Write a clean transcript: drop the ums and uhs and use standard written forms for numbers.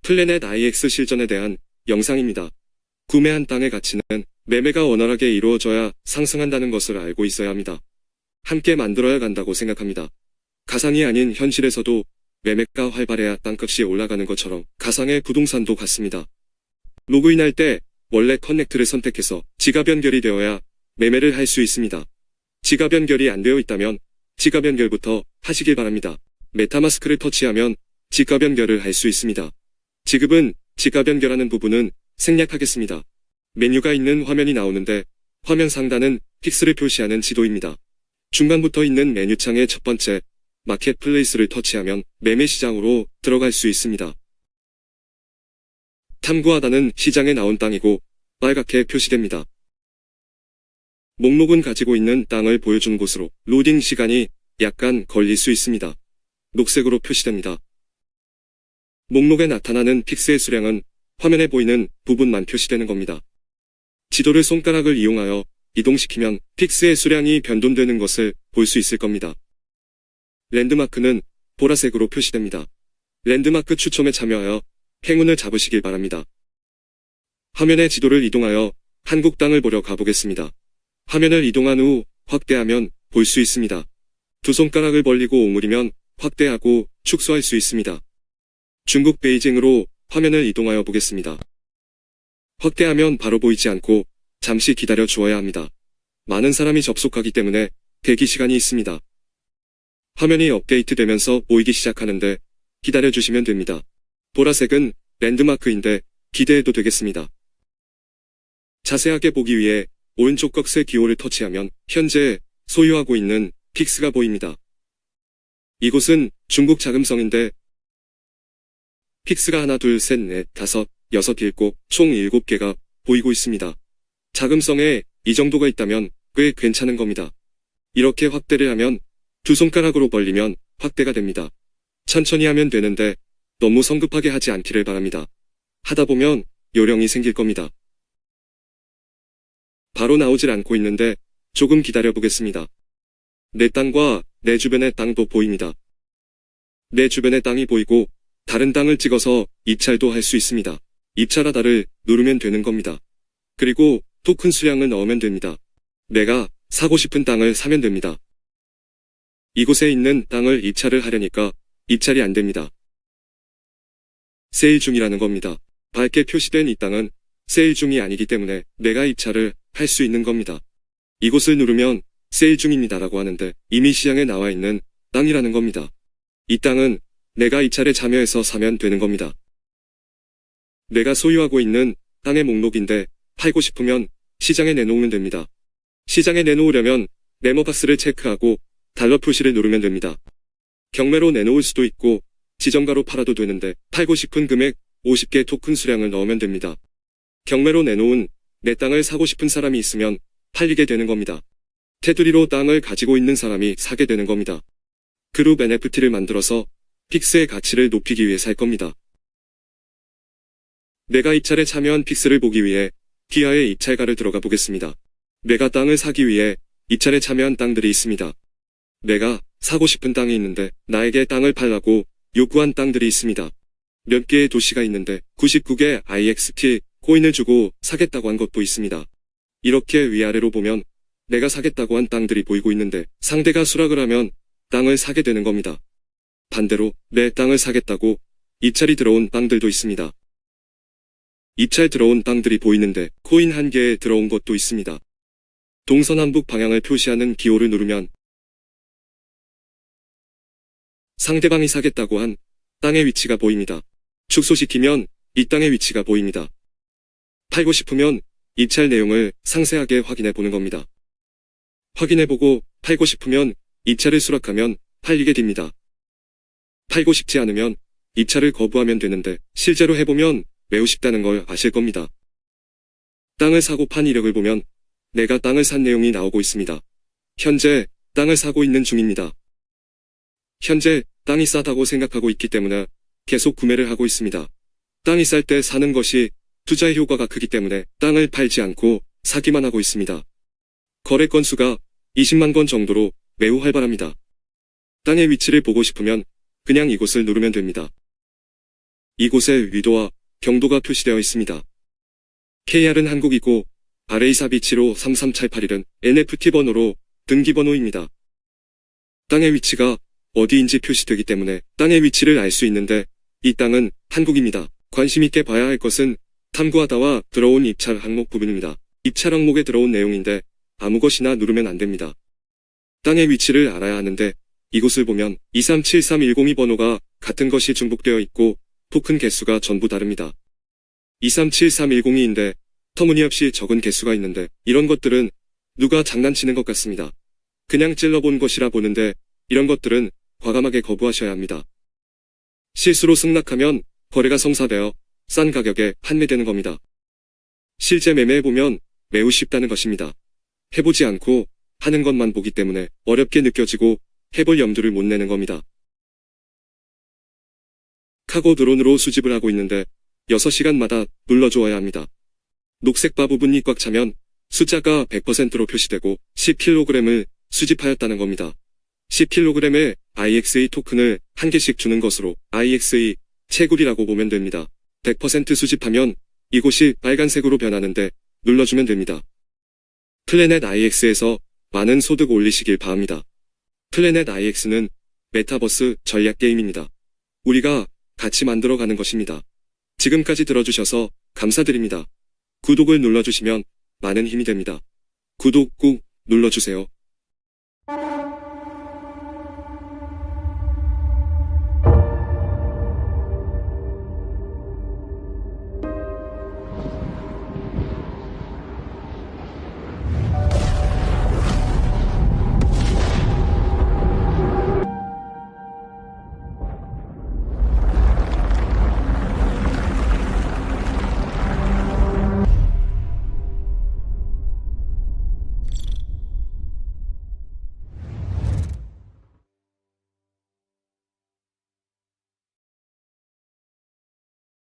플래넷 IX 실전에 대한 영상입니다. 구매한 땅의 가치는 매매가 원활하게 이루어져야 상승한다는 것을 알고 있어야 합니다. 함께 만들어야 간다고 생각합니다. 가상이 아닌 현실에서도 매매가 활발해야 땅값이 올라가는 것처럼 가상의 부동산도 같습니다. 로그인할 때 원래 커넥트를 선택해서 지갑 연결이 되어야 매매를 할 수 있습니다. 지갑 연결이 안 되어 있다면 지갑 연결부터 하시길 바랍니다. 메타마스크를 터치하면 지갑 연결을 할 수 있습니다. 지급은 지갑 연결하는 부분은 생략하겠습니다. 메뉴가 있는 화면이 나오는데 화면 상단은 픽스를 표시하는 지도입니다. 중간부터 있는 메뉴창의 첫 번째 마켓플레이스를 터치하면 매매 시장으로 들어갈 수 있습니다. 탐구하다는 시장에 나온 땅이고 빨갛게 표시됩니다. 목록은 가지고 있는 땅을 보여준 곳으로 로딩 시간이 약간 걸릴 수 있습니다. 녹색으로 표시됩니다. 목록에 나타나는 픽스의 수량은 화면에 보이는 부분만 표시되는 겁니다. 지도를 손가락을 이용하여 이동시키면 픽스의 수량이 변동되는 것을 볼 수 있을 겁니다. 랜드마크는 보라색으로 표시됩니다. 랜드마크 추첨에 참여하여 행운을 잡으시길 바랍니다. 화면의 지도를 이동하여 한국 땅을 보러 가보겠습니다. 화면을 이동한 후 확대하면 볼 수 있습니다. 두 손가락을 벌리고 오므리면 확대하고 축소할 수 있습니다. 중국 베이징으로 화면을 이동하여 보겠습니다. 확대하면 바로 보이지 않고 잠시 기다려 주어야 합니다. 많은 사람이 접속하기 때문에 대기 시간이 있습니다. 화면이 업데이트되면서 보이기 시작하는데 기다려 주시면 됩니다. 보라색은 랜드마크인데 기대해도 되겠습니다. 자세하게 보기 위해 오른쪽 꺽쇠 기호를 터치하면 현재 소유하고 있는 픽스가 보입니다. 이곳은 중국 자금성인데 픽스가 하나 둘 셋 넷 다섯 여섯 일곱 총 7개가 보이고 있습니다. 자금성에 이 정도가 있다면 꽤 괜찮은 겁니다. 이렇게 확대를 하면 두 손가락으로 벌리면 확대가 됩니다. 천천히 하면 되는데 너무 성급하게 하지 않기를 바랍니다. 하다 보면 요령이 생길 겁니다. 바로 나오질 않고 있는데 조금 기다려 보겠습니다. 내 땅과 내 주변의 땅도 보입니다. 내 주변의 땅이 보이고 다른 땅을 찍어서 입찰도 할 수 있습니다. 입찰하다를 누르면 되는 겁니다. 그리고 토큰 수량을 넣으면 됩니다. 내가 사고 싶은 땅을 사면 됩니다. 이곳에 있는 땅을 입찰을 하려니까 입찰이 안 됩니다. 세일 중이라는 겁니다. 밝게 표시된 이 땅은 세일 중이 아니기 때문에 내가 입찰을 할 수 있는 겁니다. 이곳을 누르면 세일 중입니다라고 하는데 이미 시장에 나와 있는 땅이라는 겁니다. 이 땅은 내가 입찰에 참여해서 사면 되는 겁니다. 내가 소유하고 있는 땅의 목록인데 팔고 싶으면 시장에 내놓으면 됩니다. 시장에 내놓으려면 네모박스를 체크하고 달러 표시를 누르면 됩니다. 경매로 내놓을 수도 있고 지정가로 팔아도 되는데 팔고 싶은 금액 50개 토큰 수량을 넣으면 됩니다. 경매로 내놓은 내 땅을 사고 싶은 사람이 있으면 팔리게 되는 겁니다. 테두리로 땅을 가지고 있는 사람이 사게 되는 겁니다. 그룹 NFT를 만들어서 픽스의 가치를 높이기 위해 살 겁니다. 내가 입찰에 참여한 픽스를 보기 위해 기하의 입찰가를 들어가 보겠습니다. 내가 땅을 사기 위해 입찰에 참여한 땅들이 있습니다. 내가 사고 싶은 땅이 있는데 나에게 땅을 팔라고 요구한 땅들이 있습니다. 몇 개의 도시가 있는데 99개 IXT 코인을 주고 사겠다고 한 것도 있습니다. 이렇게 위아래로 보면 내가 사겠다고 한 땅들이 보이고 있는데 상대가 수락을 하면 땅을 사게 되는 겁니다. 반대로 내 땅을 사겠다고 입찰이 들어온 땅들도 있습니다. 입찰 들어온 땅들이 보이는데 코인 한 개에 들어온 것도 있습니다. 동서남북 방향을 표시하는 기호를 누르면 상대방이 사겠다고 한 땅의 위치가 보입니다. 축소시키면 이 땅의 위치가 보입니다. 팔고 싶으면 입찰 내용을 상세하게 확인해 보는 겁니다. 확인해보고 팔고 싶으면 입찰을 수락하면 팔리게 됩니다. 팔고 싶지 않으면 입찰을 거부하면 되는데 실제로 해보면 매우 쉽다는 걸 아실 겁니다. 땅을 사고 판 이력을 보면 내가 땅을 산 내용이 나오고 있습니다. 현재 땅을 사고 있는 중입니다. 현재 땅이 싸다고 생각하고 있기 때문에 계속 구매를 하고 있습니다. 땅이 쌀 때 사는 것이 투자의 효과가 크기 때문에 땅을 팔지 않고 사기만 하고 있습니다. 거래 건수가 20만 건 정도로 매우 활발합니다. 땅의 위치를 보고 싶으면 그냥 이곳을 누르면 됩니다. 이곳에 위도와 경도가 표시되어 있습니다. KR은 한국이고 RA4B753378 NFT 번호로 등기번호입니다. 땅의 위치가 어디인지 표시되기 때문에 땅의 위치를 알 수 있는데 이 땅은 한국입니다. 관심 있게 봐야 할 것은 탐구하다와 들어온 입찰 항목 부분입니다. 입찰 항목에 들어온 내용인데 아무 것이나 누르면 안 됩니다. 땅의 위치를 알아야 하는데 이곳을 보면 2373102 번호가 같은 것이 중복되어 있고 토큰 개수가 전부 다릅니다. 2373102인데 터무니없이 적은 개수가 있는데 이런 것들은 누가 장난치는 것 같습니다. 그냥 찔러본 것이라 보는데 이런 것들은 과감하게 거부하셔야 합니다. 실수로 승낙하면 거래가 성사되어 싼 가격에 판매되는 겁니다. 실제 매매해보면 매우 쉽다는 것입니다. 해보지 않고 하는 것만 보기 때문에 어렵게 느껴지고 해볼 염두를 못 내는 겁니다. 카고 드론으로 수집을 하고 있는데 6시간마다 눌러주어야 합니다. 녹색 바 부분이 꽉 차면 숫자가 100%로 표시되고 10kg을 수집하였다는 겁니다. 10kg의 IXA 토큰을 한 개씩 주는 것으로 IXA 채굴이라고 보면 됩니다. 100% 수집하면 이곳이 빨간색으로 변하는데 눌러주면 됩니다. 플래넷 IX에서 많은 소득 올리시길 바랍니다. 플래넷 IX는 메타버스 전략 게임입니다. 우리가 같이 만들어가는 것입니다. 지금까지 들어주셔서 감사드립니다. 구독을 눌러주시면 많은 힘이 됩니다. 구독 꾹 눌러주세요.